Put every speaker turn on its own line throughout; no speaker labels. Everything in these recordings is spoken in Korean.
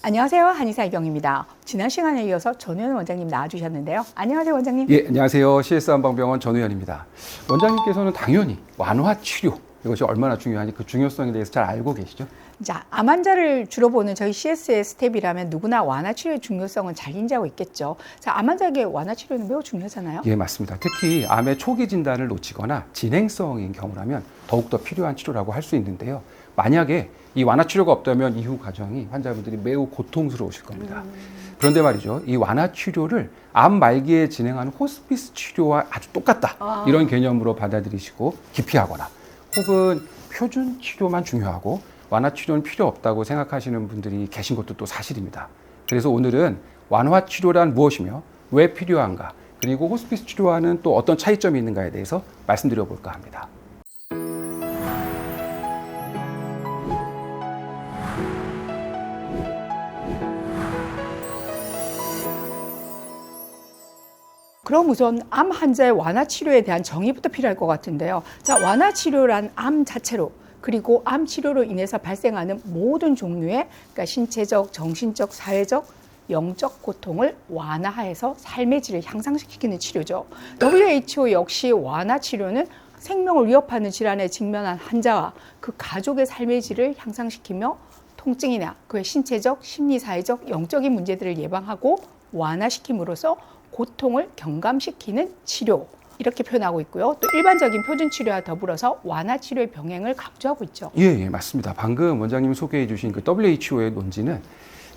안녕하세요. 한의사 이경입니다. 지난 시간에 이어서 전우현 원장님 나와주셨는데요. 안녕하세요, 원장님.
예, 안녕하세요. CS 한방병원 전우현입니다. 원장님께서는 당연히 완화 치료, 이것이 얼마나 중요한지 그 중요성에 대해서 잘 알고 계시죠?
자, 암 환자를 주로 보는 저희 CS의 스텝이라면 누구나 완화 치료의 중요성은 잘 인지하고 있겠죠. 자, 암 환자에게 완화 치료는 매우 중요하잖아요.
예, 맞습니다. 특히 암의 초기 진단을 놓치거나 진행성인 경우라면 더욱더 필요한 치료라고 할 수 있는데요. 만약에 이 완화 치료가 없다면 이후 과정이 환자분들이 매우 고통스러우실 겁니다. 그런데 말이죠. 이 완화 치료를 암 말기에 진행하는 호스피스 치료와 아주 똑같다. 이런 개념으로 받아들이시고 기피하거나 혹은 표준 치료만 중요하고 완화 치료는 필요 없다고 생각하시는 분들이 계신 것도 또 사실입니다. 그래서 오늘은 완화 치료란 무엇이며 왜 필요한가, 그리고 호스피스 치료와는 또 어떤 차이점이 있는가에 대해서 말씀드려 볼까 합니다.
그럼 우선 암 환자의 완화 치료에 대한 정의부터 필요할 것 같은데요. 자, 완화 치료란 암 자체로 그리고 암 치료로 인해서 발생하는 모든 종류의 그러니까 신체적, 정신적, 사회적, 영적 고통을 완화해서 삶의 질을 향상시키는 치료죠. WHO 역시 완화 치료는 생명을 위협하는 질환에 직면한 환자와 그 가족의 삶의 질을 향상시키며 통증이나 그의 신체적, 심리사회적, 영적인 문제들을 예방하고 완화시킴으로써 고통을 경감시키는 치료, 이렇게 표현하고 있고요. 또 일반적인 표준 치료와 더불어서 완화 치료의 병행을 강조하고 있죠.
예, 맞습니다. 방금 원장님이 소개해 주신 그 WHO의 논지는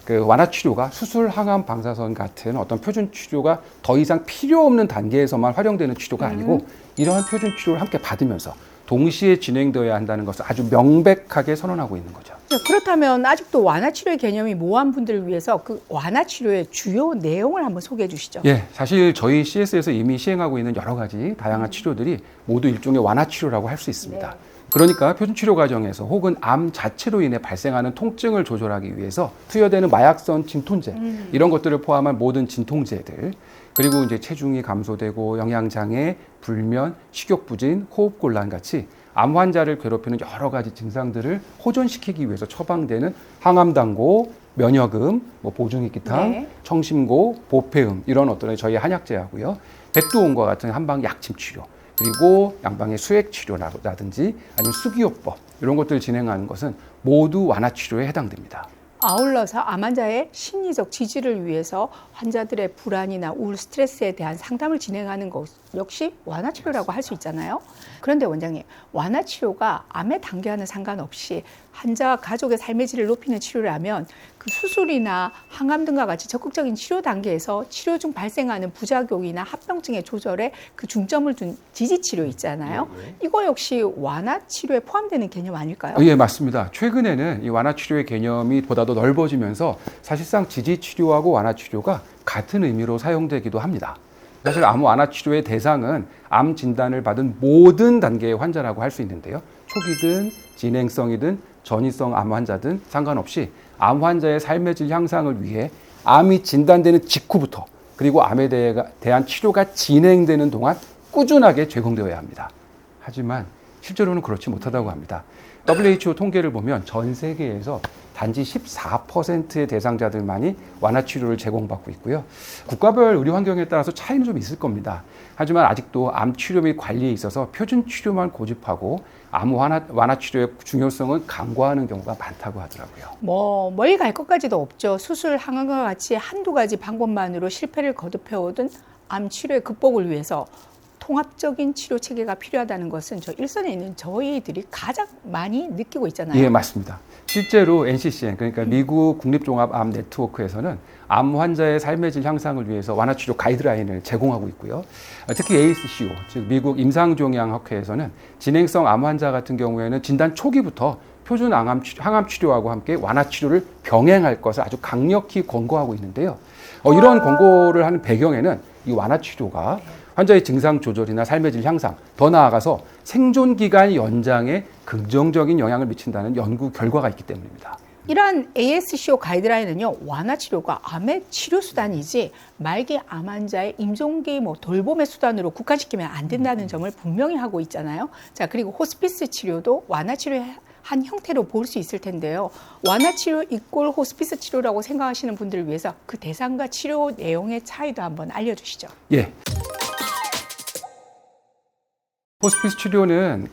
그 완화 치료가 수술, 항암, 방사선 같은 어떤 표준 치료가 더 이상 필요 없는 단계에서만 활용되는 치료가 아니고 이러한 표준 치료를 함께 받으면서 동시에 진행되어야 한다는 것을 아주 명백하게 선언하고 있는 거죠.
그렇다면 아직도 완화 치료의 개념이 모호한 분들을 위해서 그 완화 치료의 주요 내용을 한번 소개해 주시죠.
예, 사실 저희 CS에서 이미 시행하고 있는 여러 가지 다양한 치료들이 모두 일종의 완화 치료라고 할 수 있습니다.
네.
그러니까 표준 치료 과정에서 혹은 암 자체로 인해 발생하는 통증을 조절하기 위해서 투여되는 마약성 진통제, 이런 것들을 포함한 모든 진통제들, 그리고 이제 체중이 감소되고 영양장애, 불면, 식욕부진, 호흡곤란 같이 암 환자를 괴롭히는 여러 가지 증상들을 호전시키기 위해서 처방되는 항암당고, 면역음, 보증익기탕,
네.
청심고, 보폐음, 이런 어떤 저희 한약제하고요. 백두온과 같은 한방 약침 치료, 그리고 양방의 수액 치료라든지 아니면 수기요법, 이런 것들을 진행하는 것은 모두 완화 치료에 해당됩니다.
아울러서 암 환자의 심리적 지지를 위해서 환자들의 불안이나 우울, 스트레스에 대한 상담을 진행하는 것 역시 완화 치료라고 할 수 있잖아요. 그런데 원장님, 완화 치료가 암의 단계와는 상관없이 환자와 가족의 삶의 질을 높이는 치료라면 그 수술이나 항암 등과 같이 적극적인 치료 단계에서 치료 중 발생하는 부작용이나 합병증의 조절에 그 중점을 둔 지지 치료 있잖아요. 이거 역시 완화 치료에 포함되는 개념 아닐까요?
예, 맞습니다. 최근에는 이 완화 치료의 개념이 보다 더 넓어지면서 사실상 지지 치료하고 완화 치료가 같은 의미로 사용되기도 합니다. 사실 암 완화 치료의 대상은 암 진단을 받은 모든 단계의 환자라고 할 수 있는데요. 초기든 진행성이든 전이성 암 환자든 상관없이 암 환자의 삶의 질 향상을 위해 암이 진단되는 직후부터 그리고 암에 대한 치료가 진행되는 동안 꾸준하게 제공되어야 합니다. 하지만 실제로는 그렇지 못하다고 합니다. WHO 통계를 보면 전 세계에서 단지 14%의 대상자들만이 완화 치료를 제공받고 있고요. 국가별 의료 환경에 따라서 차이는 좀 있을 겁니다. 하지만 아직도 암 치료 및 관리에 있어서 표준 치료만 고집하고 암 완화 치료의 중요성을 간과하는 경우가 많다고 하더라고요.
멀리 갈 것까지도 없죠. 수술, 항암과 같이 한두 가지 방법만으로 실패를 거듭해오던 암 치료의 극복을 위해서 통합적인 치료 체계가 필요하다는 것은 저 일선에 있는 저희들이 가장 많이 느끼고 있잖아요.
예, 맞습니다. 실제로 NCCN, 그러니까 미국 국립종합암 네트워크에서는 암 환자의 삶의 질 향상을 위해서 완화 치료 가이드라인을 제공하고 있고요. 특히 ACCO, 즉 미국 임상종양학회에서는 진행성 암 환자 같은 경우에는 진단 초기부터 표준 항암 치료하고 함께 완화 치료를 병행할 것을 아주 강력히 권고하고 있는데요. 이런 권고를 하는 배경에는 이 완화 치료가 환자의 증상 조절이나 삶의 질 향상, 더 나아가서 생존 기간 연장에 긍정적인 영향을 미친다는 연구 결과가 있기 때문입니다.
이러한 ASCO 가이드라인은요, 완화 치료가 암의 치료 수단이지 말기 암 환자의 임종기 돌봄의 수단으로 국한시키면 안 된다는 점을 분명히 하고 있잖아요. 자, 그리고 호스피스 치료도 완화 치료에 한 형태로 볼 수 있을 텐데요. 완화 치료 이꼴 호스피스 치료라고 생각하시는 분들을 위해서 그 대상과 치료 내용의 차이도 한번 알려주시죠.
예. 호스피스 치료는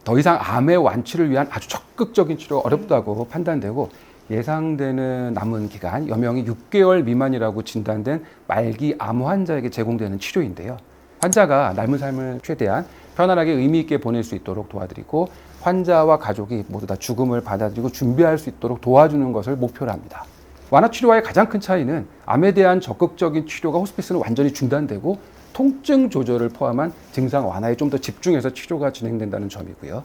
더 이상 암의 완치를 위한 아주 적극적인 치료가 어렵다고 판단되고 예상되는 남은 기간 여명이 6개월 미만이라고 진단된 말기 암 환자에게 제공되는 치료인데요. 환자가 남은 삶을 최대한 편안하게 의미 있게 보낼 수 있도록 도와드리고 환자와 가족이 모두 다 죽음을 받아들이고 준비할 수 있도록 도와주는 것을 목표로 합니다. 완화 치료와의 가장 큰 차이는 암에 대한 적극적인 치료가 호스피스는 완전히 중단되고 통증 조절을 포함한 증상 완화에 좀 더 집중해서 치료가 진행된다는 점이고요.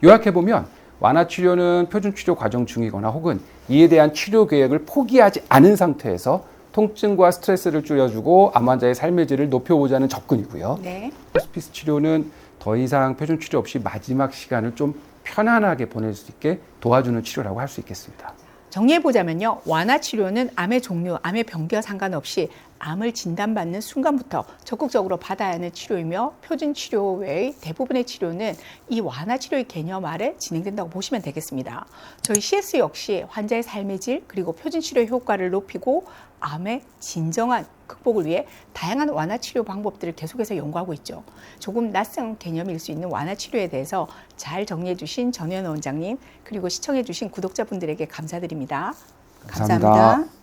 요약해보면 완화 치료는 표준 치료 과정 중이거나 혹은 이에 대한 치료 계획을 포기하지 않은 상태에서 통증과 스트레스를 줄여주고 암 환자의 삶의 질을 높여보자는 접근이고요.
네.
호스피스 치료는 더 이상 표준 치료 없이 마지막 시간을 좀 편안하게 보낼 수 있게 도와주는 치료라고 할 수 있겠습니다.
정리해보자면요. 완화 치료는 암의 종류, 암의 병기와 상관없이 암을 진단받는 순간부터 적극적으로 받아야 하는 치료이며 표준 치료 외의 대부분의 치료는 이 완화 치료의 개념 아래 진행된다고 보시면 되겠습니다. 저희 CS 역시 환자의 삶의 질 그리고 표준 치료의 효과를 높이고 암의 진정한 극복을 위해 다양한 완화 치료 방법들을 계속해서 연구하고 있죠. 조금 낯선 개념일 수 있는 완화 치료에 대해서 잘 정리해 주신 전현 원장님 그리고 시청해 주신 구독자분들에게 감사드립니다.
감사합니다.